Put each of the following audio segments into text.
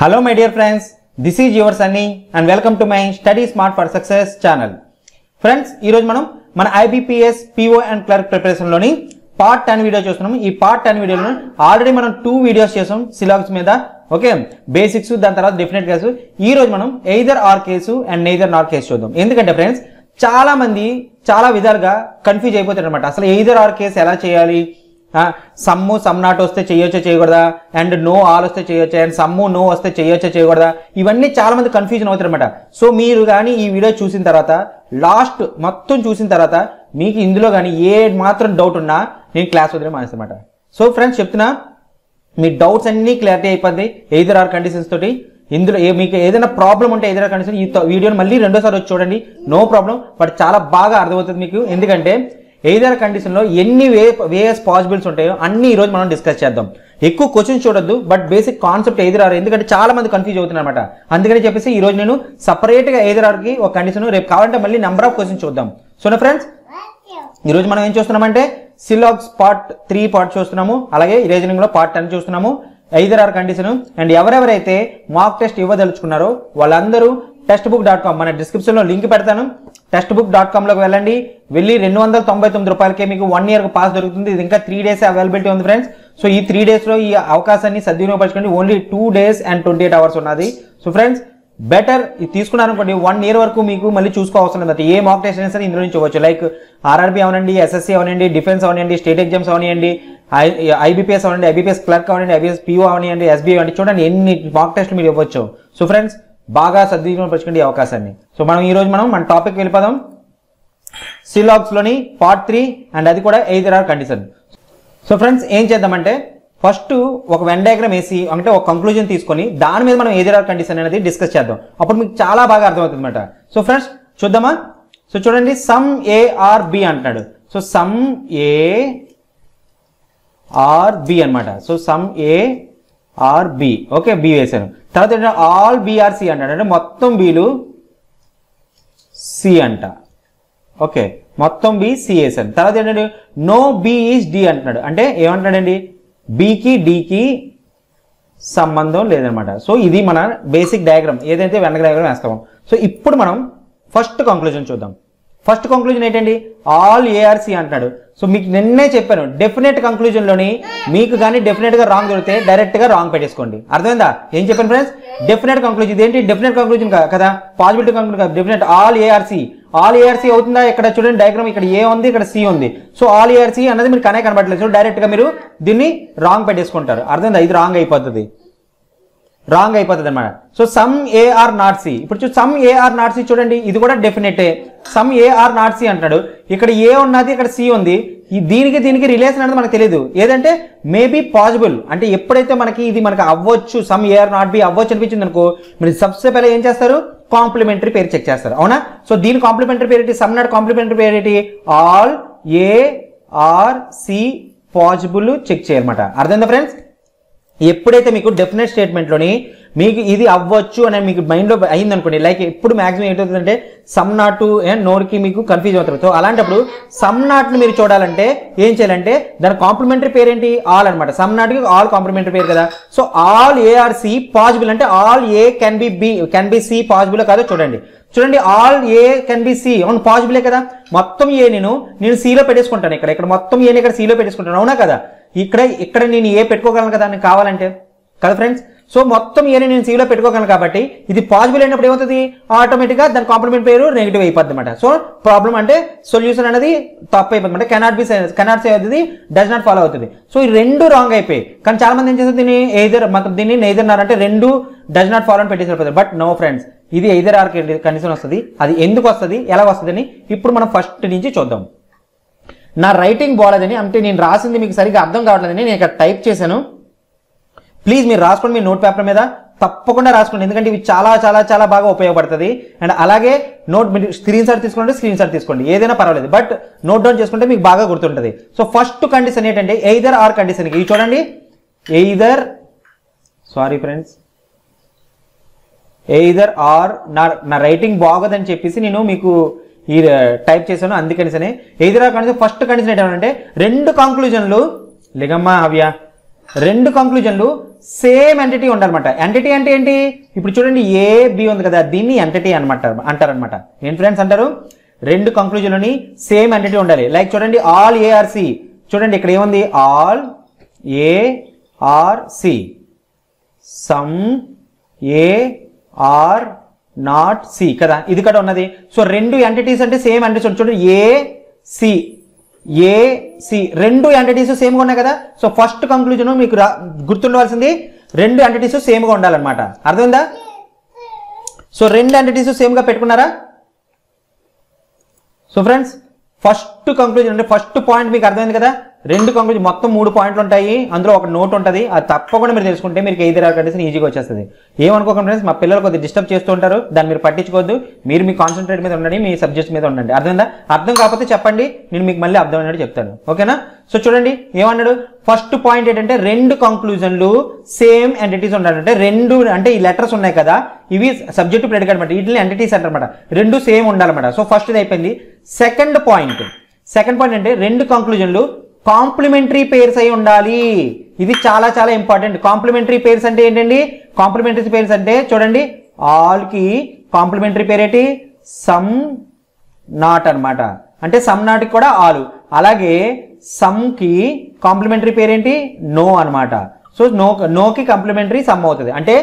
Hello my dear friends, this is your Sunny and welcome to my Study Smart for Success channel. Friends, ఈ రోజు మనం మన IBPS PO and clerk preparation లోని part 10 video చూస్తున్నాము. ఈ part 10 వీడియోలో already మనం 2 వీడియోస్ చేసాం సిలబస్ మీద. ఓకే, బేసిక్స్, దాని తర్వాత డెఫినెట్ కేసు. ఈ రోజు మనం either are case and neither Nar case చూద్దాం. ఎందుకంటే ఫ్రెండ్స్ చాలా మంది చాలా విధాలుగా కన్ఫ్యూజ్ అయిపోతారు అనమాట. అసలు ఎయిదర్ ఆర్ కేసు ఎలా చేయాలి, సమ్ము సమ్ నాట్ వస్తే చేయొచ్చా చేయకూడదా, అండ్ నో ఆల్ వస్తే చేయొచ్చా, అండ్ సమ్ము నో వస్తే చేయొచ్చా చేయకూడదా, ఇవన్నీ చాలా మంది కన్ఫ్యూజన్ అవుతారు అనమాట. సో మీరు కానీ ఈ వీడియో చూసిన తర్వాత లాస్ట్ మొత్తం చూసిన తర్వాత మీకు ఇందులో కానీ ఏ మాత్రం డౌట్ ఉన్నా నేను క్లాస్ వదిలే మానేస్తానమాట. సో ఫ్రెండ్స్ చెప్తున్నా, మీ డౌట్స్ అన్నీ క్లారిటీ అయిపోద్ది ఎయిదర్ ఆర్ కండిషన్స్ తోటి. ఇందులో మీకు ఏదైనా ప్రాబ్లం ఉంటే ఎయిదర్ ఆర్ కండిషన్ ఈ వీడియోని మళ్ళీ రెండోసారి వచ్చి చూడండి, నో ప్రాబ్లం. బట్ చాలా బాగా అర్థమవుతుంది మీకు. ఎందుకంటే ఎయిదర్ కండిషన్ లో ఎన్ని వేస్ పాసిబుల్స్ ఉంటాయో అన్ని ఈ రోజు మనం డిస్కస్ చేద్దాం. ఎక్కువ క్వశ్చన్స్ చూడొద్దు, but basic concept either are, ఎందుకంటే చాలా మంది కన్ఫ్యూజ్ అవుతున్నారు అనమాట. అందుకని చెప్పేసి ఈ రోజు నేను సపరేట్ గా ఎయిదర్ ఆర్ కి ఒక కండిషన్, రేపు కావాలంటే మళ్ళీ నెంబర్ ఆఫ్ క్వశ్చన్స్ చూద్దాం. సో ఫ్రెండ్స్ ఈ రోజు మనం ఏం చూస్తున్నామంటే సిలాగ్స్ పార్ట్ 3 పార్ట్ చూస్తున్నాము, అలాగే రీజనింగ్ లో పార్ట్ 10 చూస్తున్నాము. Either or condition. అండ్ ఎవరెవరైతే మాక్ టెస్ట్ ఇవ్వదలుచుకున్నారో వాళ్ళందరూ textbook.com మన డిస్క్రిప్షన్ లో లింక్ పెడతాను. textbook.com లోకి వెళ్ళండి. వెళ్ళి 299 రూపాయలకే మీకు 1 year పాస్ దొరుకుతుంది. ఇది ఇంకా 3 days అవైలబిలిటీ ఉంది ఫ్రెండ్స్. సో ఈ 3 days లో ఈ అవకాశాన్ని సద్వినియోగపరచుకోండి. ఓన్లీ 2 days and 28 hours ఉన్నది. సో ఫ్రెండ్స్ బెటర్ ఇది తీసుకున్నారనుకోండి, 1 year వరకు మీకు మళ్ళీ చూసుకోవాల్సిన లేదు. ఏ మాక్ టెస్ట్ అయినా సరే ఇందులో నుంచి ఇవ్వచ్చు. లైక్ ఆర్ఆర్బీ అవనండి, ఎస్ఎస్సీ అవనండి, డిఫెన్స్ అవనండి, స్టేట్ ఎగ్జామ్స్ అవనియండి, ఐబీపీఎస్ అవనండి, ఐబీపీఎస్ క్లర్క్ అవనండి, ఐబీఎస్ పిఓ అవనియండి, ఎస్బీ అవండి, చూడండి ఎన్ని మాక్ టెస్ట్లు మీరు ఇవ్వచ్చు. సో ఫ్రెండ్స్ బాగా సద్వినియోగపరచుకోండి ఈ అవకాశాన్ని. సో మనం ఈ రోజు మన టాపిక్ వెళ్ళిపోదాం. సిలాగ్స్ లోని పార్ట్ 3 అండ్ అది కూడా either or condition. So friends ఏం చేద్దామంటే ఫస్ట్ ఒక వెన్ డయాగ్రామ్ వేసి, అంటే ఒక కంక్లూజన్ తీసుకొని దాని మీద మనం ఎయిదర్ ఆర్ కండిషన్ అనేది డిస్కస్ చేద్దాం. అప్పుడు మీకు చాలా బాగా అర్థమవుతుంది అనమాట. సో ఫ్రెండ్స్ చూద్దామా. సో చూడండి, సమ్ ఏ ఆర్ బి అంటున్నాడు. So some A are B అనమాట. So some A are B, okay B వేసాను. తర్వాత ఏంటంటే ఆల్ బిఆర్ సి అంటాడు, అంటే మొత్తం బీలు సి అంట. ఓకే మొత్తం బి సి వేసాను. తర్వాత ఏంటంటే నో బి ఈజ్ డి అంటున్నాడు, అంటే ఏమంటాడండి బికి డికి సంబంధం లేదనమాట. సో ఇది మన బేసిక్ డయాగ్రామ్, ఏదైతే వెనక డయాగ్రామ్ వేస్తామో. సో ఇప్పుడు మనం ఫస్ట్ కంక్లూజన్ చూద్దాం. ఫస్ట్ కంక్లూజన్ ఏంటండి, ఆల్ ఏఆర్సి అంటున్నాడు. సో మీకు నిన్నే చెప్పాను, డెఫినెట్ కంక్లూజన్ లోని మీకు కానీ డెఫినెట్ గా రాంగ్ దొరికితే డైరెక్ట్ గా రాంగ్ పెట్టేసుకోండి. అర్థమైందా ఏం చెప్పాను ఫ్రెండ్స్? Definite conclusion. ఇదేంటి డెఫినెట్ కంక్లూజన్ కదా, పాజిబిలిటీ కంక్లూజన్ కాదు, definite. All ARC, all ARC అవుతుందా? ఇక్కడ చూడండి డయాగ్రామ్, ఇక్కడ ఏ ఉంది, ఇక్కడ సి ఉంది. సో ఆల్ ఏఆర్సి అన్నది మీరు కనబడలేదు. సో డైరెక్ట్ గా మీరు దీన్ని రాంగ్ పెట్టేసుకుంటారు. అర్థమైందా? ఇది రాంగ్ అయిపోతుంది, రాంగ్ అయిపోతుంది అనమాట. So some A are not C. ఇప్పుడు చూసి సమ్ ఏఆర్ నాట్ సి చూడండి, ఇది కూడా definite. Some A are not C అంటాడు. ఇక్కడ ఏ ఉన్నది, ఇక్కడ సి ఉంది. దీనికి రిలేషన్ అనేది మనకు తెలియదు. ఏదంటే మేబీ పాసిబుల్, అంటే ఎప్పుడైతే మనకి ఇది మనకు అవ్వచ్చు, సమ్ ఏఆర్ నాట్ బి అవ్వచ్చు అనిపించింది అనుకో, మీరు సబ్సే పహలే ఏం చేస్తారు, కాంప్లిమెంటరీ పేరు చెక్ చేస్తారు. అవునా? సో దీని కాంప్లిమెంటరీ పేరు ఏంటి, సమ్ నాట్ కాంప్లిమెంటరీ పేరు ఏంటి, all A are C possible check చేయాలన్నమాట. అర్థమైందా ఫ్రెండ్స్? ఎప్పుడైతే మీకు డెఫినెట్ స్టేట్మెంట్ లోని మీకు ఇది అవ్వచ్చు అని మీకు మైండ్ లో అయింది అనుకోండి, లైక్ ఎప్పుడు మాక్సిమం ఏంటవుతుందంటే సమ్ నాట్ అండ్ నోడ్కి మీకు కన్ఫ్యూజ్ అవుతారు. సో అలాంటప్పుడు సమ్ నాట్ ని మీరు చూడాలంటే ఏం చేయాలంటే దాని కాంప్లిమెంటరీ పేరు ఏంటి, ఆల్ అనమాట. సమ్ నాట్ కి ఆల్ కాంప్లిమెంటరీ పేరు కదా. So all A are C possible, అంటే all A can be C possible కాదో చూడండి. చూడండి, all A can be C, అవును పాసిబులే కదా. మొత్తం ఏ నేను సిలో పెట్టేసుకుంటాను. ఇక్కడ మొత్తం ఏని ఇక్కడ సిలో పెట్టేసుకుంటాను, అవునా కదా. ఇక్కడ నేను ఏ పెట్టుకోగలను కదా నాకు కావాలంటే, కదా ఫ్రెండ్స్. సో మొత్తం ఏని నేను సిలో పెట్టుకోగలను కాబట్టి ఇది పాసిబుల్ అయినప్పుడు ఏమవుతుంది, ఆటోమేటిక్ గా దాని కాంప్లిమెంట్ పేరు నెగిటివ్ అయిపోద్ది అనమాట. సో ప్రాబ్లం అంటే సొల్యూషన్ అనేది తప్పు అయిపోతుంది అంటే కెనాట్ సే అవుతుంది, డస్ నాట్ ఫాలో అవుతుంది. సో ఈ రెండు రాంగ్ అయిపోయి, కానీ చాలా మంది ఏం చేస్తారు, దీన్ని నెయిదర్ నార్ అంటే రెండు డస్ నాట్ ఫాలో అని పెట్టేసి. బట్ నో ఫ్రెండ్స్, ఇది ఎయిదర్ ఆర్ కండిషన్ వస్తుంది. అది ఎందుకు వస్తుంది, ఎలా వస్తుంది అని ఇప్పుడు మనం ఫస్ట్ నుంచి చూద్దాం. నా రైటింగ్ బాగాలేదని, అంటే నేను రాసింది మీకు సరిగ్గా అర్థం కావట్లేదని నేను ఇక్కడ టైప్ చేశాను. ప్లీజ్ మీరు రాసుకోండి, మీ నోట్ పేపర్ మీద తప్పకుండా రాసుకోండి, ఎందుకంటే ఇవి చాలా చాలా చాలా బాగా ఉపయోగపడుతుంది. అండ్ అలాగే నోట్ స్క్రీన్ షాట్ తీసుకోండి, ఏదైనా పర్వాలేదు, బట్ నోట్ డౌన్ చేసుకుంటే మీకు బాగా గుర్తుంటుంది. సో ఫస్ట్ కండిషన్ ఏంటంటే ఎయిదర్ ఆర్ కండిషన్. ఇవి చూడండి, ఎయిదర్ ఆర్. నా రైటింగ్ బాగోదని చెప్పేసి నేను మీకు ఈ టైప్ చేశాను, అందుకనిసనే either or condition. First condition ఏంటంటే రెండు కంక్లూజన్లు లిగమ్మా అవ్యా రెండు కంక్లూజన్లు సేమ్ ఎంటిటీ ఉండాలన్నమాట. ఎంటిటీ అంటే ఏంటి? ఇప్పుడు చూడండి ఏ బి ఉంది కదా, దీన్ని ఎంటిటీ అనమాట అంటారనమాట. ఏం ఫ్రెండ్స్ అంటారు? రెండు కంక్లూజన్లని సేమ్ ఎంటిటీ ఉండాలి. లైక్ చూడండి ఆల్ ఏఆర్సి, చూడండి ఇక్కడ ఏముంది? All A are C, some A are not C కదా, ఇది కూడా ఉన్నది. సో రెండు ఎంటిటీస్ అంటే సేమ్ ఎంటిటీస్ చూడండి, ఏసి రెండు ఎంటిటీస్ సేమ్గా ఉన్నాయి కదా. సో ఫస్ట్ కంక్లూజన్ మీకు గుర్తుండవలసింది రెండు ఎంటిటీస్ సేమ్గా ఉండాలన్నమాట. అర్థమైందా? సో రెండు ఎంటిటీస్ సేమ్గా పెట్టుకున్నారా? సో ఫ్రెండ్స్ ఫస్ట్ కంక్లూజన్ అంటే ఫస్ట్ పాయింట్ మీకు అర్థమైంది కదా. రెండు కంక్లూజన్ మొత్తం 3 పాయింట్లు ఉంటాయి, అందులో ఒక నోట్ ఉంటుంది. అది తప్పకుండా మీరు తెలుసుకుంటే మీకు ఎయిదర్ ఆర్ కండిషన్ ఈజీగా వచ్చేస్తుంది. ఏమనుకోకండి ఫ్రెండ్స్, మా పిల్లలు కొద్దిగా డిస్టర్బ్ చేస్తూ ఉంటారు, దాన్ని మీరు పట్టించుకోవద్దు. మీరు మీ కాన్సన్ట్రేట్ మీద ఉండండి, మీ సబ్జెక్ట్స్ మీద ఉండండి. అర్థమైందా? అర్థం కాకపోతే చెప్పండి, నేను మీకు మళ్ళీ అర్థమైనట్టు చెప్తాను. ఓకేనా? సో చూడండి ఏమన్నాడు, ఫస్ట్ పాయింట్ ఏంటంటే రెండు కంక్లూజన్లు సేమ్ ఎంటిటీస్ ఉండాలంటే రెండు అంటే ఈ లెటర్స్ ఉన్నాయి కదా, ఇవి సబ్జెక్టు ప్రెడికేట్ అనమాట, వీటిని ఎంటిటీస్ అంటారనమాట. రెండు సేమ్ ఉండాలన్నమాట. సో ఫస్ట్ ఇది అయిపోయింది. సెకండ్ పాయింట్ అంటే రెండు కంక్లూజన్లు కాంప్లిమెంటరీ పేర్స్ అయి ఉండాలి. ఇది చాలా చాలా ఇంపార్టెంట్. కాంప్లిమెంటరీ పేర్స్ అంటే ఏంటండి? కాంప్లిమెంటరీ పేర్స్ అంటే చూడండి ఆల్ కి కాంప్లిమెంటరీ పేరు ఏంటి? సమ్ నాట్ అనమాట. అంటే సమ్ నాట్ కి కూడా ఆల్, అలాగే సమ్ కి కాంప్లిమెంటరీ పేరు ఏంటి? నో అనమాట. సో నోకి కాంప్లిమెంటరీ సమ్ అవుతుంది. అంటే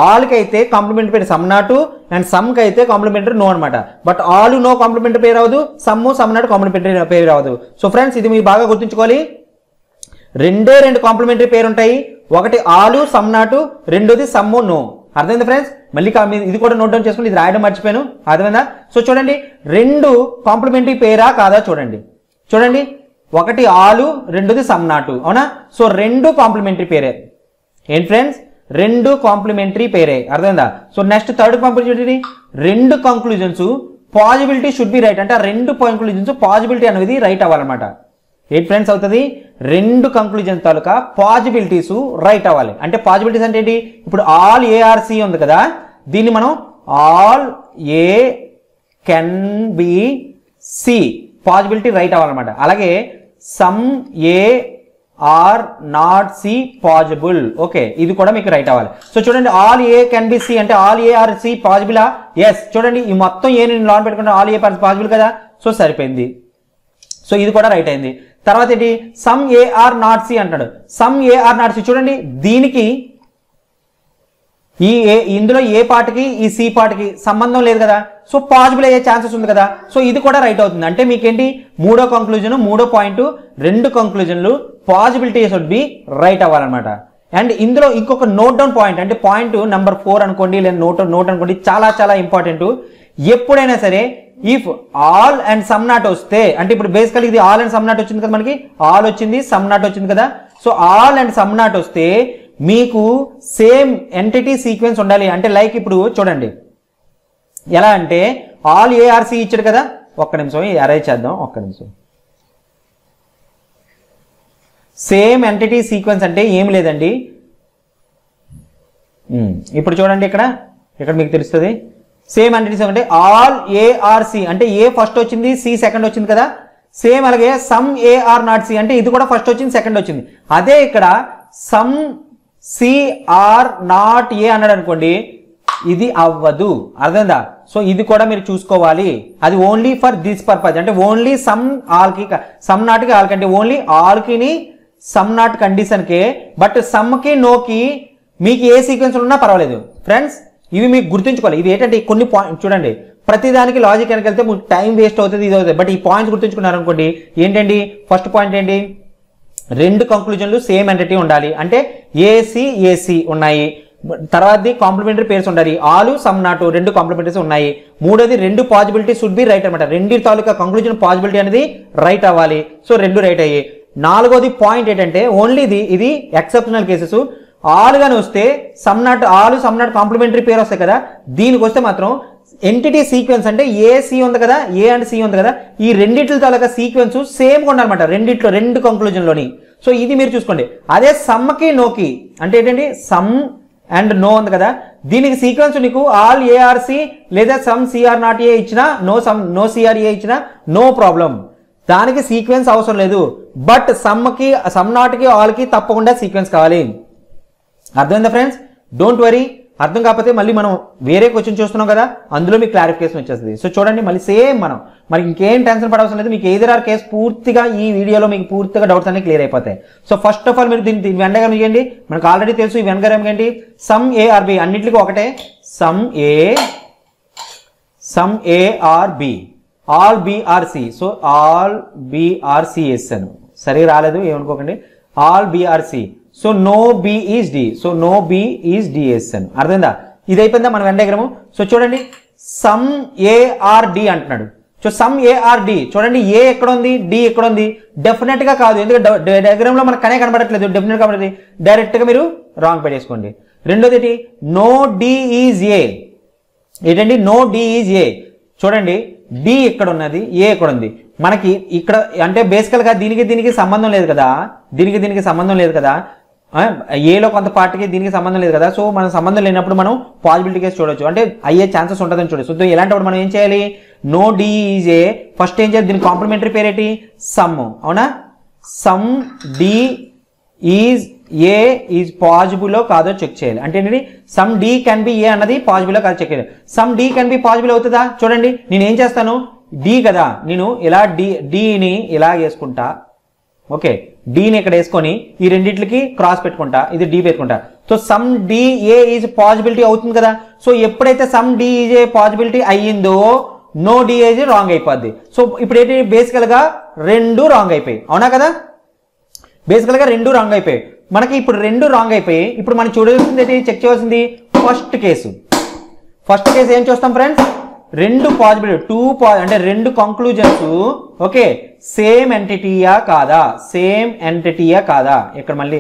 ఆల్ కి అయితే కాంప్లిమెంటరీ పేరు సమ్ నాట్ అండ్ సమ్ కి అయితే కాంప్లిమెంటరీ నో అనమాట. బట్ ఆల్ నో కాంప్లిమెంటరీ పేరు అవ్వదు, సమ్ నాట్ కాంప్లిమెంటరీ పేరు అవ్వదు. సో ఫ్రెండ్స్ ఇది మీరు బాగా గుర్తుంచుకోవాలి. రెండు కాంప్లిమెంటరీ పేరు ఉంటాయి, ఒకటి ఆలు సమ్ నాట్, రెండోది సమ్ నో. అర్థమైంది ఫ్రెండ్స్? మళ్ళీ ఇది కూడా నోట్ డౌన్ చేసుకుని ఇది రాయడం మర్చిపోయాను. అర్థమైందా? సో చూడండి రెండు కాంప్లిమెంటరీ పేరా కాదా చూడండి. చూడండి ఒకటి ఆలు, రెండోది సమ్ నాట్, అవునా? సో రెండు కాంప్లిమెంటరీ పేరే. ఏంటి ఫ్రెండ్స్? రెండు కాంప్లిమెంటరీ పేరే. అర్థమైందా? సో నెక్స్ట్ థర్డ్ కాంప్లిమెంటరీ, రెండు conclusions possibility should be right. అంటే ఆ రెండు కంక్లూజన్స్ పాజిబిలిటీ అనేది రైట్ అవ్వాలన్నమాట. ఏంటి ఫ్రెండ్స్ అవుతుంది? రెండు కంక్లూజన్ తాలూకా పాజిబిలిటీస్ రైట్ అవ్వాలి. అంటే పాజిబిలిటీస్ అంటే ఏంటి? ఇప్పుడు ఆల్ ఏఆర్సి ఉంది కదా, దీన్ని మనం all A can be C possibility right అవ్వాలన్నమాట. అలాగే some A are not C possible. Okay, ఇది కూడా మీకు రైట్ అవ్వాలి. సో చూడండి all A can be C అంటే ఆల్ ఏ ఆర్ సి పాజిబులా? ఎస్. చూడండి ఈ మొత్తం ఏ నేను లాన్ పెట్టుకుంటే ఆల్ ఏ పాజిబుల్ కదా. సో సరిపోయింది. సో ఇది కూడా రైట్ అయింది. తర్వాత ఏంటి? Some A are not C అంటాడు. Some A are not C చూడండి దీనికి ఇందులో ఏ పార్ట్కి ఈ సి పార్ట్కి సంబంధం లేదు కదా. సో పాజిబుల్ అయ్యే ఛాన్సెస్ ఉంది కదా. సో ఇది కూడా రైట్ అవుతుంది. అంటే మీకేంటి? మూడో కంక్లూజన్, మూడో పాయింట్, రెండు కంక్లూజన్లు పాజిబిలిటీ షుడ్ బి రైట్ అవ్వాలన్నమాట. అండ్ ఇందులో ఇంకొక నోట్ డౌన్ పాయింట్ అంటే పాయింట్ నెంబర్ 4 అనుకోండి, లేదా నోట్ అనుకోండి, చాలా చాలా ఇంపార్టెంట్. ఎప్పుడైనా సరే if all and some not వస్తే, అంటే ఇప్పుడు బేసికల్ ఇది ఆల్ అండ్ సమ్ నాట్ వచ్చింది కదా, మనకి ఆల్ వచ్చింది సమ్ నాట్ వచ్చింది కదా. So all and some not వస్తే మీకు సేమ్ ఎంటిటీ సీక్వెన్స్ ఉండాలి. అంటే లైక్ ఇప్పుడు చూడండి ఎలా అంటే ఆల్ ఏఆర్సి ఇచ్చాడు కదా. ఒక్క నిమిషం అరేంజ్ చేద్దాం, ఒక్క నిమిషం. సేమ్ ఎంటిటీ సీక్వెన్స్ అంటే ఏం లేదండి. ఇప్పుడు చూడండి ఇక్కడ మీకు తెలుస్తుంది. సేమ్ ఎంటిటీస్ అంటే ఆల్ ఏఆర్సి అంటే ఏ ఫస్ట్ వచ్చింది, సి సెకండ్ వచ్చింది కదా. సేమ్ అలాగే సమ్ ఏఆర్ నాట్ సి అంటే ఇది కూడా ఫస్ట్ వచ్చింది, సెకండ్ వచ్చింది. అదే ఇక్కడ సమ్ సిఆర్ నాట్ ఏ అన్నాడు అనుకోండి, ఇది అవ్వదు. అర్థమైందా? సో ఇది కూడా మీరు చూసుకోవాలి. అది ఓన్లీ ఫర్ దిస్ పర్పస్. అంటే ఓన్లీ సమ్ ఆల్కి, సమ్ నాట్కి ఆల్కి, అంటే ఓన్లీ ఆల్కిని సమ్ నాట్ కండిషన్కే. బట్ సమ్కి నోకి మీకు ఏ సీక్వెన్స్ ఉన్నా పర్వాలేదు ఫ్రెండ్స్. ఇవి మీకు గుర్తుంచుకోవాలి. ఇవి ఏంటంటే కొన్ని పాయింట్ చూడండి, ప్రతిదానికి లాజిక్ వెనక వెళ్తే మీకు టైం వేస్ట్ అవుతుంది, ఇది అవుతుంది. బట్ ఈ పాయింట్స్ గుర్తుంచుకున్నారు అనుకోండి. ఏంటండి? ఫస్ట్ పాయింట్ ఏంటి? రెండు కంక్లూజన్లు సేమ్ ఎంటిటీ ఉండాలి. అంటే ఏసి ఉన్నాయి. తర్వాతది కాంప్లిమెంటరీ పేర్స్ ఉండాలి. ఆలు సమ్ నాట్ రెండు కాంప్లిమెంటరీస్ ఉన్నాయి. మూడోది రెండు పాజిబిలిటీ షుడ్ బి రైట్ అనమాట. రెండు తాలూకా కంక్లూజన్ పాజిబిలిటీ అనేది రైట్ అవ్వాలి. సో రెండు రైట్ అయ్యి. నాలుగోది పాయింట్ ఏంటంటే ఓన్లీ ఇది ఎక్సెప్షనల్ కేసెస్. ఆల్ గాని వస్తే సమ్ నాట్ ఆలు సమ్ నాట్ కాంప్లిమెంటరీ పేరు వస్తాయి కదా, దీనికి వస్తే మాత్రం ఎంటిటీ సీక్వెన్స్ అంటే ఏసి ఉంది కదా, ఏ అండ్ సి ఉంది కదా, ఈ రెండిట్ల తాలూకా సీక్వెన్స్ సేమ్గా ఉండాలన్నమాట రెండిట్లో, రెండు కంక్లూజన్లోని. సో ఇది మీరు చూసుకోండి. అదే సమ్కి నోకి అంటే ఏంటండి? సమ్ అండ్ నో ఉంది కదా, దీనికి సీక్వెన్స్ నీకు ఆల్ ఏఆర్సి లేదా సమ్ సిఆర్ నాట్ ఏ ఇచ్చినా, నో సిఆర్ ఏ ఇచ్చినా నో ప్రాబ్లం. దానికి సీక్వెన్స్ అవసరం లేదు. బట్ సమ్ నాట్కి ఆల్కి తప్పకుండా సీక్వెన్స్ కావాలి. అర్థమైందా ఫ్రెండ్స్? Don't worry. అర్థం కాకపోతే మళ్ళీ మనం వేరే క్వశ్చన్ చూస్తున్నాం కదా, అందులో మీకు క్లారిఫికేషన్ వచ్చేస్తుంది. సో చూడండి, మళ్ళీ సేమ్ మనం మరి ఇంకేం టెన్షన్ పడవలసిన లేదు. మీకు ఎయిదర్ ఆర్ కేసు పూర్తిగా ఈ వీడియోలో మీకు పూర్తిగా డౌట్స్ అన్ని క్లియర్ అయిపోతాయి. సో ఫస్ట్ ఆఫ్ ఆల్ మీరు దీన్ని వెన్ డయాగ్రామ్ చేయండి. మనకు ఆల్రెడీ తెలుసు ఈ వెన్ డయాగ్రామ్ ఏంటి, సమ్ ఏ ఆర్ బి అన్నిటికీ ఒకటే, some A are B, all B are C. So all B are C వేస్తాను, సరిగా రాలేదు ఏమనుకోకండి, all B are C. So no B is D, so no B is D వేస్తాను. అర్థమైందా? ఇది అయిపోయిందా మన వెన్ డయాగ్రామ్? సో చూడండి, సమ్ ఏ ఆర్ డి అంటున్నాడు. So some A are D చూడండి, ఏ ఎక్కడ ఉంది, డి ఎక్కడ ఉంది? డెఫినెట్ గా కాదు, ఎందుకంటే డయాగ్రామ్ లో మనకు కనే కనబడట్లేదు. డెఫినెట్ కాబట్టి డైరెక్ట్ గా మీరు రాంగ్ పెట్టేసుకోండి. రెండోది ఏంటి, నో డి ఈజ్ ఏ. ఏంటండి నో డి ఈజ్ ఏ? చూడండి, డి ఎక్కడ ఉన్నది, ఏ ఎక్కడ ఉంది? మనకి ఇక్కడ అంటే బేసికల్ గా దీనికి సంబంధం లేదు కదా, దీనికి సంబంధం లేదు కదా, ఏలో కొంత పార్ట్కి దీనికి సంబంధం లేదు కదా. సో మన సంబంధం లేనప్పుడు మనం పాజిబిలిటీ కేసు చూడొచ్చు, అంటే అయ్యే ఛాన్సెస్ ఉంటుందని చూడొచ్చు. సో ఇలాంటప్పుడు మనం ఏం చేయాలి, no D is A, first ఏం చేయాలి, దీని కాంప్లిమెంటరీ పేరు ఏంటి, సమ్. అవునా? Some D is A is possible కాదో చెక్ చేయాలి. అంటే ఏంటి, some D can be A అన్నది పాజిబుల్ కాదో చెక్ చేయాలి. Some D can be possible అవుతుందా? చూడండి, నేను ఏం చేస్తాను, డి కదా, నేను ఇలా డిని ఇలా వేసుకుంటా. ఓకే, డీని ఇక్కడ వేసుకొని ఈ రెండింటికి క్రాస్ పెట్టుకుంటా, ఇది డి పెట్టుకుంటా. So some D A is possibility అవుతుంది కదా. సో ఎప్పుడైతే some D is A possibility అయ్యిందో నో డి ఈజ్ రాంగ్ అయిపోద్ది. సో ఇప్పుడు ఏంటి, బేసికల్ గా రెండు రాంగ్ అయిపోయి, అవునా కదా? బేసికల్ గా రెండు రాంగ్ అయిపోయి, మనకి ఇప్పుడు రెండు రాంగ్ అయిపోయి, ఇప్పుడు మనం చూడాల్సింది ఏంటి, చెక్ చేయాల్సింది ఫస్ట్ కేసు. ఫస్ట్ కేసు ఏం చూస్తాం ఫ్రెండ్స్, రెండు పాజిబిలిటీ అంటే రెండు కంక్లూజన్స్ ఓకే సేమ్ ఎంటిటీయా కాదా, సేమ్ ఎంటిటీయా కాదా, ఇక్కడ మళ్ళీ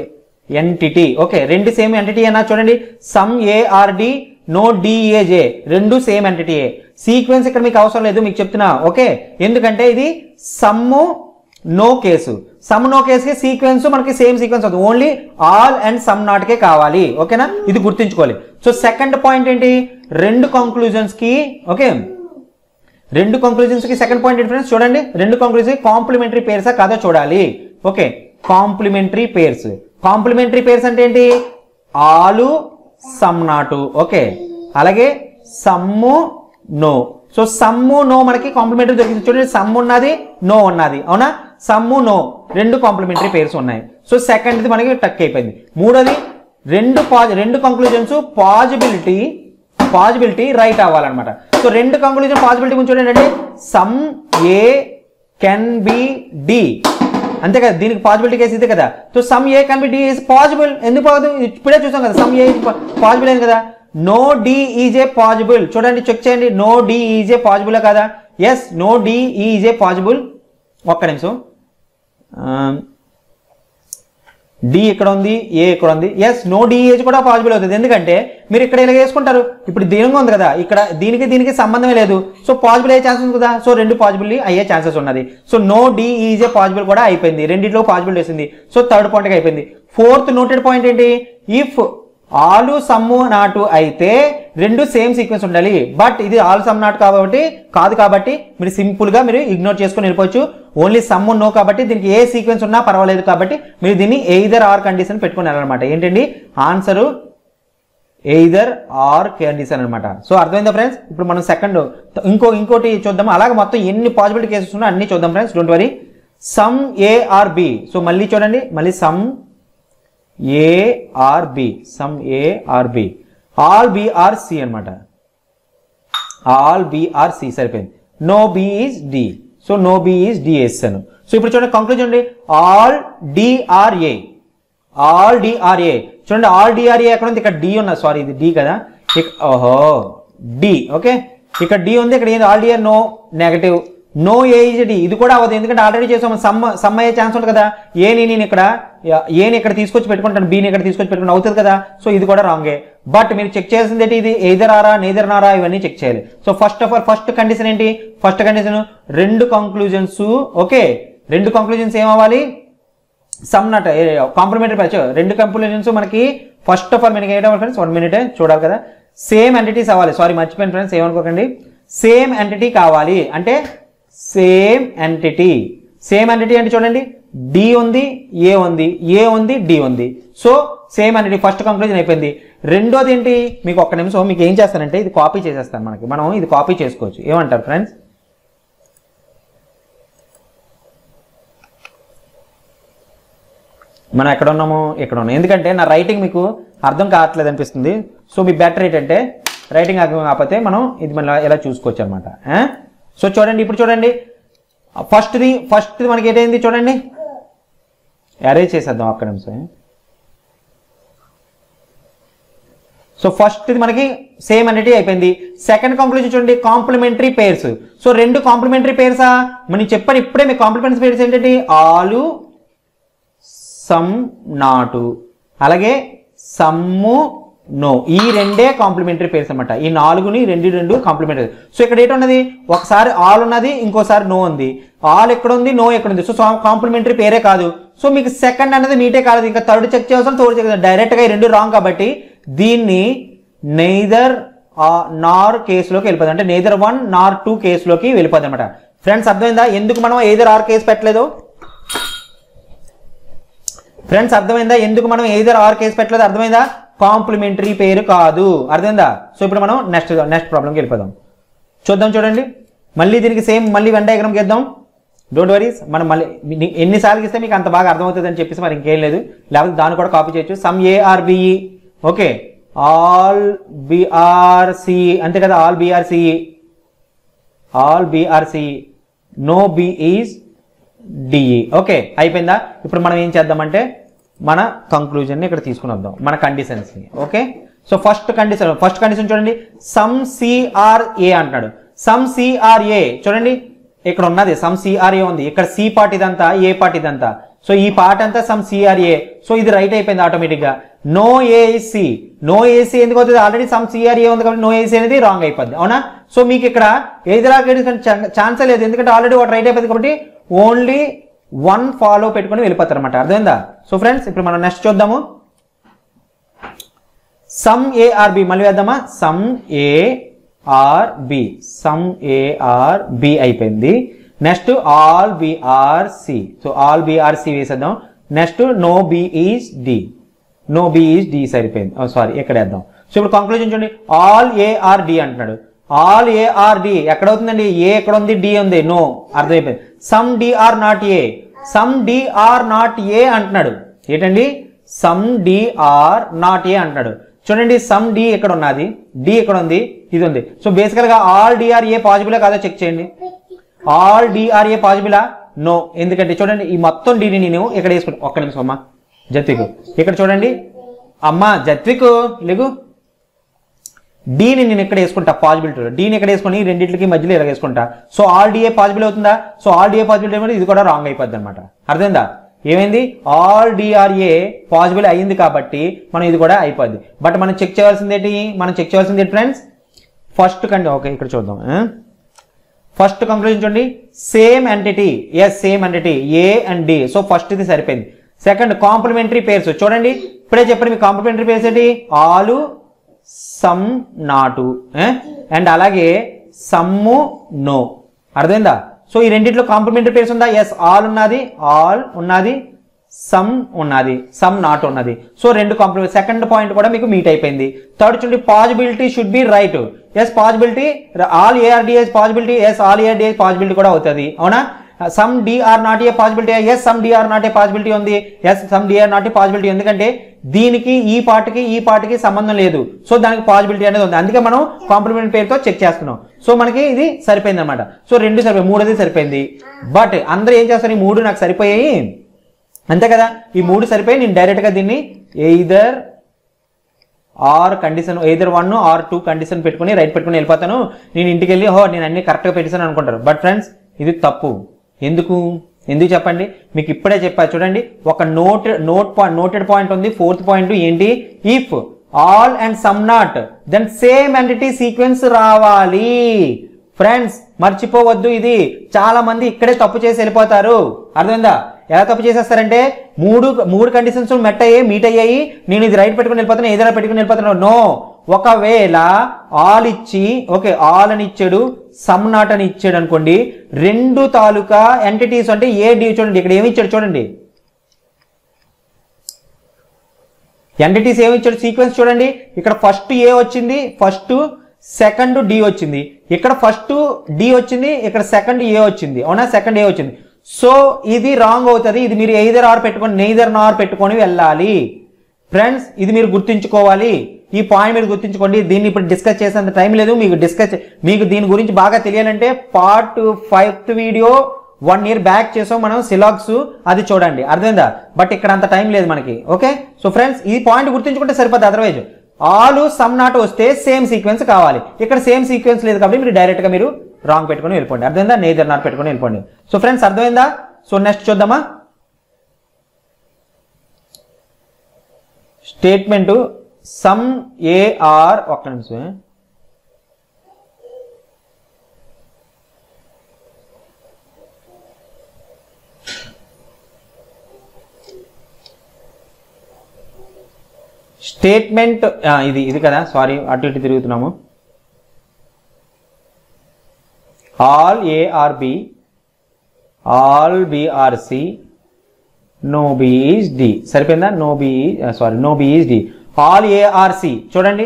ఎంటిటీ. ఓకే, రెండు సేమ్ ఎంటిటీ అన్నా. చూడండి, some A are D, no డిఏజే, రెండు సేమ్ ఎంటిటీయే. సీక్వెన్స్ ఇక్కడ మీకు అవసరం లేదు, మీకు చెప్తున్నా. ఓకే, ఎందుకంటే ఇది some no case. Some no కేసుకి సీక్వెన్స్ మనకి సేమ్ సీక్వెన్స్ అవుతుంది, ఓన్లీ ఆల్ అండ్ సమ్ నాట్కే కావాలి. ఓకేనా, ఇది గుర్తుంచుకోవాలి. సో సెకండ్ పాయింట్ ఏంటి, రెండు కంక్లూజన్స్ కి ఓకే రెండు కంక్లూజన్స్ కి సెకండ్ పాయింట్ ఏంటి ఫ్రెండ్స్, చూడండి, రెండు కంక్లూజన్ కాంప్లిమెంటరీ పేర్సా కాదో చూడాలి. Okay, complementary pairs. Complementary pairs అంటే ఏంటి, ఆలు సమ్ నాటు. ఓకే, అలాగే some no. So some no మనకి కాంప్లిమెంటరీ దొరికింది. చూడండి, సమ్ ఉన్నది, నో ఉన్నది, అవునా? సమ్ము నో రెండు కాంప్లిమెంటరీ పేర్స్ ఉన్నాయి. సో సెకండ్ది మనకి టక్ అయిపోయింది. మూడోది, రెండు కంక్లూజన్స్ పాజిబిలిటీ రైట్ అవ్వాలన్నమాట. సో రెండు కంక్లూజన్ పాజిబిలిటీ గురించి చూడండి, అంటే some A can be D, అంతే కదా, దీనికి పాజిబిలిటీ కేసు ఇదే కదా. So some A can be D is possible. ఎందుకు పాజిబుల్, ఇప్పుడే చూసాం కదా, సమ్ ఏ పాజిబుల్ అయింది కదా. No D is A possible. చూడండి, చెక్ చేయండి, no D is A possible కదా. Yes, no D is A possible. ఒక్క నిమిషం, డి ఇక్కడ ఉంది, ఏ ఇక్కడ ఉంది. ఎస్, నో డిఏజ్ కూడా పాజిబుల్ అవుతుంది, ఎందుకంటే మీరు ఇక్కడ ఇలా వేసుకుంటారు. ఇప్పుడు దీనిగా ఉంది కదా, ఇక్కడ దీనికి సంబంధమే లేదు. సో పాజిబుల్ అయ్యే ఛాన్సెస్ ఉంది కదా. సో రెండు పాజిబుల్ అయ్యే ఛాన్సెస్ ఉన్నది. సో నో డిఈజే పాజిబుల్ కూడా అయిపోయింది, రెండింటిలో పాజిబుల్ వేసింది. సో థర్డ్ పాయింట్ అయిపోయింది. ఫోర్త్ నోటెడ్ పాయింట్ ఏంటి, ఇఫ్ ఆలు సమ్ము నాటు అయితే రెండు సేమ్ సీక్వెన్స్ ఉండాలి. బట్ ఇది ఆల్ సమ్ నాట్ కాదు కాబట్టి మీరు సింపుల్ గా మీరు ఇగ్నోర్ చేసుకొని వెళ్ళిపోవచ్చు. ఓన్లీ సమ్ నో కాబట్టి దీనికి ఏ సీక్వెన్స్ ఉన్నా పర్వాలేదు, కాబట్టి మీరు దీన్ని ఎయిదర్ ఆర్ కండిషన్ పెట్టుకుని వెళ్ళాలన్నమాట. ఏంటండి ఆన్సర్, ఎయిదర్ ఆర్ కండిషన్ అనమాట. సో అర్థమైందా ఫ్రెండ్స్? ఇప్పుడు మనం సెకండ్ ఇంకోటి చూద్దాం. అలాగే మొత్తం ఎన్ని పాజిబిలిటీ కేసెస్ ఉన్నా అన్ని చూద్దాం friends, don't worry. Some A are B. So మళ్ళీ చూడండి, మళ్ళీ some A are B, some A are B, all B are C అనమాట. ఆల్ బి ఆర్ సి సరిపోయింది. No B is D. So no B is D వేస్తాను. So ఇప్పుడు చూడండి, conclusion చూడండి, all D are A, all D are A. చూడండి, all D are A ఎక్కడ ఉంది, ఇక్కడ డి ఉన్నది, సారీ ఇది డి కదా, ఓహో డి. ఓకే, ఇక్కడ డి ఉంది, ఇక్కడ ఏంది all D are no negative. No A is D, ఇది కూడా అవ్వదు, ఎందుకంటే ఆల్రెడీ చేసాము. సమ్ అయ్యే ఛాన్స్ ఉంటుంది కదా. నేను ఇక్కడ తీసుకొచ్చి పెట్టుకుంటాను, బీని ఇక్కడ తీసుకొచ్చి పెట్టుకుంటాను, అవుతుంది కదా. సో ఇది కూడా రాంగే. బట్ మీరు చెక్ చేయాల్సింది ఏంటి, ఇది ఎయిదర్ ఆరా నేదర్ నారా ఇవన్నీ చెక్ చేయాలి. So first of all first condition ఏంటి, ఫస్ట్ కండిషన్ రెండు కంక్లూజన్స్. ఓకే, రెండు కంక్లూజన్స్ ఏమవ్వాలి, సమ్ నాట్ కాంప్లిమెంటరీ ప్యాచ్. రెండు కంక్లూజన్స్ మనకి ఫస్ట్ ఆఫ్ ఆల్ మనకి ఏంటో ఫ్రెండ్స్ 1 minute చూడాలి కదా, సేమ్ ఎంటిటీస్ అవ్వాలి. సారీ మర్చిపోయాను ఫ్రెండ్స్, ఏమనుకోకండి. సేమ్ ఎంటిటీ కావాలి, అంటే సేమ్ ఎంటిటీ. సేమ్ ఎంటిటీ అంటే చూడండి డి ఉంది, ఏ ఉంది, ఏ ఉంది, డి ఉంది. So same entity first conclusion అయిపోయింది. రెండోది ఏంటి, మీకు ఒక్క నిమిషం మీకు ఏం చేస్తానంటే ఇది కాపీ చేసేస్తాను. మనం ఇది కాపీ చేసుకోవచ్చు. ఏమంటారు ఫ్రెండ్స్? మనం ఎక్కడ ఉన్నాము, ఇక్కడ ఉన్నాం. ఎందుకంటే నా రైటింగ్ మీకు అర్థం కావట్లేదు అనిపిస్తుంది. సో మీ బెటర్ ఏంటంటే రైటింగ్ అర్థం కాకపోతే మనం ఇది మళ్ళీ ఎలా చూసుకోవచ్చు అనమాట. సో చూడండి, ఇప్పుడు చూడండి ఫస్ట్ది మనకి ఏంటైంది చూడండి, అరేంజ్ చేసేద్దాం ఒక్క నిమిషం. సో ఫస్ట్ది మనకి సేమ్ ఎంటిటీ అయిపోయింది. సెకండ్ కంక్లూజన్ చూడండి కాంప్లిమెంటరీ పేర్స్. సో రెండు కాంప్లిమెంటరీ పేర్సా మనం చెప్పాను ఇప్పుడే. మీ కాంప్లిమెంటరీ పేర్స్ ఏంటంటే ఆలు, సమ్, నాటు, అలాగే సమ్ము, నో. ఈ రెండే కాంప్లిమెంటరీ పేర్స్ అనమాట. ఈ నాలుగుని రెండు కాంప్లిమెంటరీ. సో ఇక్కడ ఏంటున్నది, ఒకసారి ఆల్ ఉన్నది, ఇంకోసారి నో ఉంది. ఆల్ ఎక్కడ ఉంది, నో ఎక్కడ ఉంది. సో కాంప్లిమెంటరీ పేరే కాదు. సో మీకు సెకండ్ అనేది మీటే కాదు, ఇంకా థర్డ్ చెక్ చేయాల్సిన, థర్డ్ చెక్ డైరెక్ట్ గా ఈ రెండు రాంగ్. కాబట్టి దీన్ని నెయిదర్ నార్ కేసులోకి వెళ్ళిపోతుంది. అంటే నెయిదర్ 1 నార్ 2 కేసులోకి వెళ్ళిపోతుంది అనమాట. ఫ్రెండ్స్ అర్థమైందా ఎందుకు మనం ఎయిదర్ ఆర్ కేసు పెట్టలేదు? ఫ్రెండ్స్ అర్థమైందా ఎందుకు మనం ఎయిదర్ ఆర్ కేసు పెట్టలేదు? అర్థమైందా? కాంప్లిమెంటరీ పేరు కాదు. అర్థమైందా? సో ఇప్పుడు మనం నెక్స్ట్ ప్రాబ్లంకి వెళ్ళిపోదాం. చూడండి మళ్ళీ దీనికి సేమ్ మళ్ళీ వెన్ డయాగ్రామ్ గీద్దాం. డోంట్ వరీస్, మనం మళ్ళీ ఎన్నిసార్లు ఇస్తే మీకు అంత బాగా అర్థమవుతుంది అని చెప్పేసి మరి ఇంకేం లేదు. లేకపోతే దాన్ని కూడా కాపీ చేయొచ్చు. Some A are B E, okay, all B are C E, అంతే కదా, all B are C E, no B is D E. Okay అయిపోయిందా? ఇప్పుడు మనం ఏం చేద్దామంటే మన కంక్లూజన్ని ఇక్కడ తీసుకుని వద్దాం, మన కండిషన్స్ని. ఓకే, సో ఫస్ట్ కండిషన్ చూడండి, సమ్ సిఆర్ఏ అంటున్నాడు. సమ్ సిఆర్ఏ చూడండి ఇక్కడ ఉన్నది, సమ్ సిఆర్ఏ ఉంది. ఇక్కడ సి పార్ట్ ఇదంతా, ఏ పార్ట్ ఇదంతా. సో ఈ పార్ట్ అంతా సమ్ సిఆర్ఏ. సో ఇది రైట్ అయిపోయింది ఆటోమేటిక్ గా. నో ఏసీ, నో ఏసీ ఎందుకు అవుతుంది? ఆల్రెడీ సమ్ సిఆర్ఏ ఉంది కాబట్టి నో ఏసీ అనేది రాంగ్ అయిపోద్ది. అవునా? సో మీకు ఇక్కడ ఎదురా ఛాన్సే లేదు, ఎందుకంటే ఆల్రెడీ ఒకటి రైట్ అయిపోయింది కాబట్టి ఓన్లీ 1 ఫాలో పెట్టుకుని వెళ్ళిపోతారు అనమాట. అర్థమైందా? సో ఫ్రెండ్స్ ఇప్పుడు మనం నెక్స్ట్ చూద్దాము. సమ్ ఏఆర్బి మళ్ళీ వేద్దామా? సమ్ ఏఆర్బి, సమ్ ఏఆర్బి అయిపోయింది. Next all B are C, so all B are C వేసేద్దాం. Next no B is D, no B is D సరిపోయింది. సారీ ఇక్కడ వేద్దాం. సో ఇప్పుడు కంక్లూజన్ చూడండి, ఆల్ ఏఆర్డి అంటున్నాడు. ఆల్ ఏఆర్డి ఎక్కడ అవుతుందండి? ఏ ఎక్కడ ఉంది, డి ఉంది, నో. అర్థమైపోయింది. Some D are not A, some D are not A అంటున్నాడు. ఏంటండి? సమ్ డిఆర్ నాట్ ఏ అంటున్నాడు. చూడండి సమ్ డి ఎక్కడ ఉన్నది, డి ఎక్కడ ఉంది, ఇది ఉంది. సో బేసికల్ గా ఆల్ డిఆర్ ఏ పాజిబుల్ కాదో చెక్ చేయండి. ఆల్ డిఆర్ ఏ పాజిబులా? నో. ఎందుకంటే చూడండి ఈ మొత్తం డిని నేను ఇక్కడ వేసుకుంటా. ఒక్క నిమిషం అమ్మా జత్విక్, ఇక్కడ చూడండి అమ్మా జత్విక్ లేగు, డీని నేను ఇక్కడ వేసుకుంటా పాజిబిలిటీ. డీని ఇక్కడ వేసుకొని రెండింటికి మధ్యలో ఇలా వేసుకుంటా. సో ఆల్ డిఏ పాజిబుల్ అవుతుందా? సో ఆల్ డిఏ పాజిబిలిటీ ఏమంటే ఇది కూడా రాంగ్ అయిపోద్ది అనమాట. అర్థమైందా? ఏమైంది? ఆల్ డిఆర్ఏ పాజిబుల్ అయ్యింది కాబట్టి మనం ఇది కూడా అయిపోద్ది. బట్ మనం చెక్ చేయాల్సింది ఏంటి? మనం చెక్ చేయాల్సింది ఫ్రెండ్స్ ఫస్ట్ ఓకే ఇక్కడ చూద్దాం. ఫస్ట్ కంక్లూజన్ చూడండి, same entity. Yes same entity A and D. So first ఇది సరిపోయింది. సెకండ్ కాంప్లిమెంటరీ పేర్స్ చూడండి, ఇప్పుడే చెప్పండి మీ కాంప్లిమెంటరీ పేర్స్ ఏంటి? ఆలు, సమ్, నాటు, అండ్ అలాగే సమ్ము, నో. అర్థమైందా? సో ఈ రెండింటిలో కాంప్లిమెంటరీ పేర్స్ ఉందా? ఎస్ ఆల్ ఉన్నది, ఆల్ ఉన్నది, సమ్ ఉన్నది, సమ్ నాట్ ఉన్నది. సో రెండు కాంప్లిమెంట్. సెకండ్ పాయింట్ కూడా మీకు మీట్ అయిపోయింది. థర్డ్ చూడండి, possibility should be right. Yes possibility, all A are Ds possibility, yes all A are Ds possibility కూడా అవుతుంది. అవునా? Some D are not A possibility, yes some D are not A possibility ఉంది, yes some D are not A possibility. ఎందుకంటే దీనికి ఈ పార్ట్కి సంబంధం లేదు. సో దానికి పాజిబిలిటీ అనేది ఉంది. అందుకే మనం కాంప్లిమెంట్ పేరుతో చెక్ చేస్తున్నాం. సో మనకి ఇది సరిపోయింది అనమాట. సో రెండు సరిపోయి, మూడోది సరిపోయింది. బట్ అందరూ ఏం చేస్తారు? ఈ మూడు నాకు సరిపోయాయి అంతే కదా, ఈ మూడు సరిపోయి నేను డైరెక్ట్ గా దీన్ని either or condition, either 1 or 2 condition పెట్టుకుని రైట్ పెట్టుకుని వెళ్ళిపోతాను. నేను ఇంటికి వెళ్ళి నేను అన్ని కరెక్ట్ గా పెట్టేసాను అనుకుంటారు. బట్ ఫ్రెండ్స్ ఇది తప్పు. ఎందుకు చెప్పండి? మీకు ఇప్పుడే చెప్పా చూడండి, ఒక నోటెడ్ పాయింట్ ఉంది. ఫోర్త్ పాయింట్ ఏంటి? If all and some not then same entity sequence రావాలి. ఫ్రెండ్స్ మర్చిపోవద్దు, ఇది చాలా మంది ఇక్కడే తప్పు చేసి వెళ్ళిపోతారు. అర్థమైందా? ఎలా తప్పు చేసేస్తారంటే మూడు కండిషన్స్ మీట్ అయ్యాయి, నేను ఇది రైట్ పెట్టుకుని వెళ్ళిపోతాను, ఏదైనా పెట్టుకుని వెళ్ళిపోతాను. నో, ఒకవేళ ఆల్ ఇచ్చి ఓకే ఆల్ అని ఇచ్చాడు, సమ్ నాట్ అని ఇచ్చాడు అనుకోండి, రెండు తాలూకా ఎంటిటీస్ అంటే ఏ డి చూడండి ఇక్కడ ఏమి ఇచ్చాడు చూడండి, ఎంటిటీస్ ఏమి ఇచ్చాడు సీక్వెన్స్ చూడండి, ఇక్కడ ఫస్ట్ ఏ వచ్చింది, ఫస్ట్ సెకండ్ డి వచ్చింది, ఇక్కడ ఫస్ట్ డి వచ్చింది, ఇక్కడ సెకండ్ ఏ వచ్చింది, అవునా సెకండ్ ఏ వచ్చింది. సో ఇది రాంగ్ అవుతుంది, ఇది మీరు ఎయిదర్ ఆర్ పెట్టుకొని నెయిదర్ నార్ పెట్టుకొని వెళ్ళాలి ఫ్రెండ్స్, ఇది మీరు గుర్తుంచుకోవాలి, ఈ పాయింట్ మీరు గుర్తుంచుకోండి. దీన్ని ఇప్పుడు డిస్కస్ చేసేంత టైం లేదు, మీకు దీని గురించి బాగా తెలియాలంటే part 5th video 1 year back చేసాం మనం సిలాగ్స్, అది చూడండి అర్థమైందా. బట్ ఇక్కడ అంత టైం లేదు మనకి. ఓకే సో ఫ్రెండ్స్ ఈ పాయింట్ గుర్తుంచుకుంటే సరిపోతుంది, అదర్వైజ్ ఆల్ సమ్ నాట్ వస్తే సేమ్ సీక్వెన్స్ కావాలి, ఇక్కడ సేమ్ సీక్వెన్స్ లేదు కాబట్టి మీరు డైరెక్ట్ గా మీరు రాంగ్ పెట్టుకొని వెళ్ళిపోండి, అర్థమైందా, నెయిదర్ నాట్ పెట్టుకొని వెళ్ళిపోండి. సో ఫ్రెండ్స్ అర్థమైందా. సో నెక్స్ట్ చూద్దామా స్టేట్మెంట్ సమ్ ఏ ఆర్, ఒక్క నిమిషం, స్టేట్మెంట్ ఇది కదా, సారీ అటు ఇటు తిరుగుతున్నాము. All A are B, all B are C, no B is D, సరిపోయిందా, no B is D. All A are C చూడండి,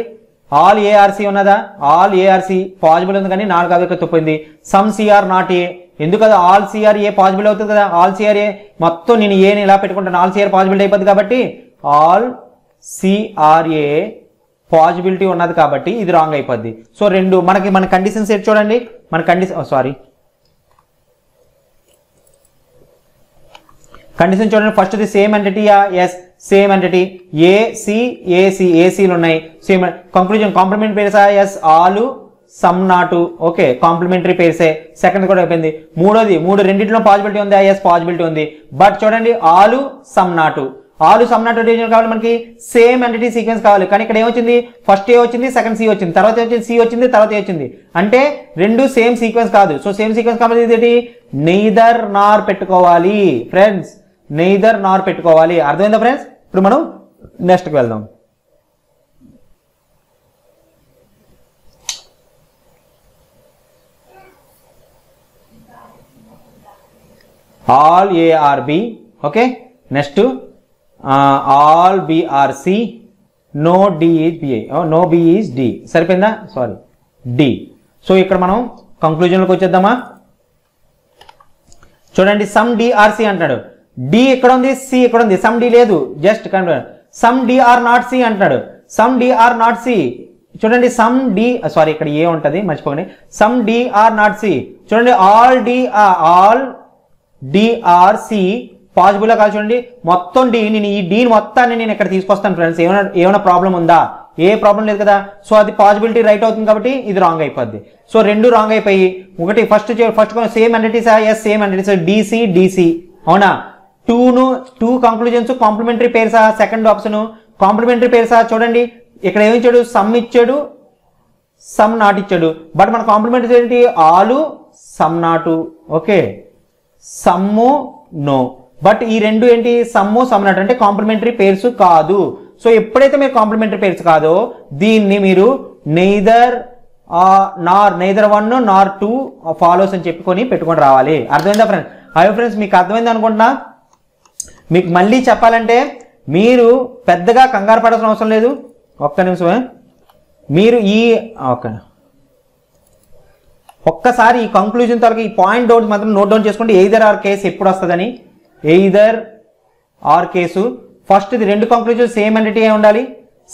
ఆల్ ఏఆర్సి ఉన్నదా, ఆల్ ఏఆర్సి పాజిబుల్ ఉంది కానీ 4 అవి తప్పింది. సమ్ సిఆర్ నాట్ ఏ, ఎందుకు కదా ఆల్ సిఆర్ ఏ పాజిబుల్ అవుతుంది కదా, ఆల్ సిఆర్ ఏ మొత్తం నేను ఏని ఇలా పెట్టుకుంటాను, ఆల్ సిఆర్ పాజిబిలిటీ అయిపోతుంది కాబట్టి ఆల్ సిఆర్ఏ పాజిబిలిటీ ఉన్నది కాబట్టి ఇది రాంగ్ అయిపోద్ది. సో రెండు మన కండిషన్స్ ఏంటి చూడండి, మన కండిషన్ చూడండి. ఫస్ట్ ది సేమ్ ఎంటిటీయా, ఎస్ సేమ్ ఎంటిటీ, ఏసీలు ఉన్నాయి, సేమ్. కంక్లూజన్ కాంప్లిమెంటరీ పేర్సా, yes all some not, okay complementary పేర్సే. సెకండ్ కూడా అయిపోయింది. మూడు రెండింటిలో పాజిబిలిటీ ఉంది, ఎస్ పాజిబిలిటీ ఉంది. బట్ చూడండి ఆలు సమ్ నాటు కావాలి, మనకి సేమ్ ఎంటిటీ సీక్వెన్స్ కావాలి, కానీ ఇక్కడ ఏమొచ్చింది, ఫస్ట్ ఏ వచ్చింది, సెకండ్ సి వచ్చింది, తర్వాత వచ్చింది సి వచ్చింది, తర్వాత ఏ వచ్చింది, అంటే రెండు సేమ్ సీక్వెన్స్ కాదు. సో సేమ్ సీక్వెన్స్ కాబట్టి ఇది నెయిదర్ నార్ పెట్టుకోవాలి ఫ్రెండ్స్, నెయిదర్ నార్ పెట్టుకోవాలి, అర్థమైందా ఫ్రెండ్స్. ఇప్పుడు మనం నెక్స్ట్కి వెళ్దాం. All A are B, okay next all B are C, no D is B, no B is D, సరిపోయిందా, సారీ డి. సో ఇక్కడ మనం కంక్లూజన్లోకి వచ్చేద్దామా. చూడండి సమ్ డిఆర్సి అంటాడు, డి ఇక్కడ ఉంది, సి ఇక్కడ ఉంది, సమ్ డి లేదు, just some D are not C అంటాడు, సమ్ డిఆర్ నాట్ సి. చూడండి సమ్ డి, సారీ ఇక్కడ ఏ ఉంటుంది మర్చిపోకండి, సమ్ డిఆర్ నాట్ సి. చూడండి ఆల్ డిఆర్ సి పాజిబుల్ కాదు. చూడండి మొత్తం డి, నేను ఈ డీని మొత్తాన్ని నేను ఇక్కడ తీసుకొస్తాను ఫ్రెండ్స్, ఏమైనా ప్రాబ్లం ఉందా, ఏ ప్రాబ్లం లేదు కదా. సో అది పాజిబిలిటీ రైట్ అవుతుంది కాబట్టి ఇది రాంగ్ అయిపోద్ది. సో రెండు రాంగ్ అయిపోయి, ఒకటి ఫస్ట్ సేమ్ ఎంటిటీసా, ఎస్ సేమ్ ఎంటిటీస్, డిసి అవునా. టూ కంక్లూజన్స్ కాంప్లిమెంటరీ పేర్సా, సెకండ్ ఆప్షన్ కాంప్లిమెంటరీ పేర్సా. చూడండి ఇక్కడ ఏమి ఇచ్చాడు, సమ్ ఇచ్చాడు, సమ్ నాట్ ఇచ్చాడు. బట్ మన కాంప్లిమెంటరీ ఏంటి, all some not, okay sum no. But ఈ రెండు ఏంటి, సమ్ము సమ్ నాట్ అంటే కాంప్లిమెంటరీ పేర్స్ కాదు. సో ఎప్పుడైతే మీరు కాంప్లిమెంటరీ పేర్స్ కాదో దీన్ని మీరు నెయిదర్ వన్ నార్ టూ ఫాలోస్ అని చెప్పుకొని పెట్టుకొని రావాలి, అర్థమైందా ఫ్రెండ్స్. అయ్యో ఫ్రెండ్స్ మీకు అర్థమైంది అనుకుంటున్నా. మీకు మళ్ళీ చెప్పాలంటే మీరు పెద్దగా కంగారు పడాల్సిన అవసరం లేదు. ఒక్క నిమిషమే, మీరు ఒక్కసారి ఈ కంక్లూజన్ తర్వాత ఈ పాయింట్ డౌట్ మాత్రం నోట్ డౌన్ చేసుకోండి. ఎయిదర్ ఆర్ కేసు ఎప్పుడు వస్తుందని, ఎయిదర్ ఆర్ కేసు. ఫస్ట్ ఇది రెండు కంక్లూజన్ సేమ్ ఎంటిటీ అయి ఉండాలి.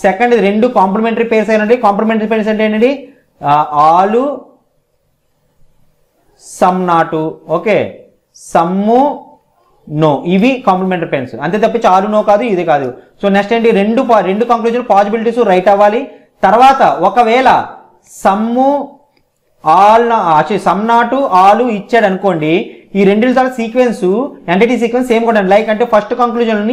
సెకండ్ ఇది రెండు కాంప్లిమెంటరీ పేర్స్ అయినండి. కాంప్లిమెంటరీ పేర్స్ అంటే ఏంటండి, ఆలు some not, okay sum no, ఇవి కాంప్లిమెంటరీ పేర్స్ అంతే తప్పించి ఆలు నో కాదు, ఇది కాదు. సో నెక్స్ట్ ఏంటి, రెండు కంక్లూజన్ పాజిబిలిటీస్ రైట్ అవ్వాలి. తర్వాత ఒకవేళ సమ్ము సమ్ నాటు ఆలు ఇచ్చాడు అనుకోండి, ఈ రెండింటి తర్వాత సీక్వెన్స్ ఎంటిటీ సీక్వెన్స్ సేమ్ కూడా లైక్ అంటే ఫస్ట్ కంక్లూజన్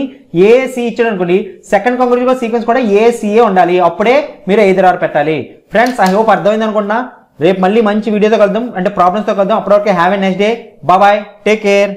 ఏసి ఇచ్చాడు అనుకోండి, సెకండ్ కంక్లూజన్ సీక్వెన్స్ కూడా ఏసీఏ ఉండాలి, అప్పుడే మీరు ఎయిదర్ ఆర్ పెట్టాలి. ఫ్రెండ్స్ ఐ హోప్ అర్థమైంది అనుకుంటున్నా. రేపు మళ్ళీ మంచి వీడియోతో కలుద్దాం, అంటే ప్రాబ్లమ్స్తో కలుద్దాం. అప్పటివరకు have a next day, bye, take care.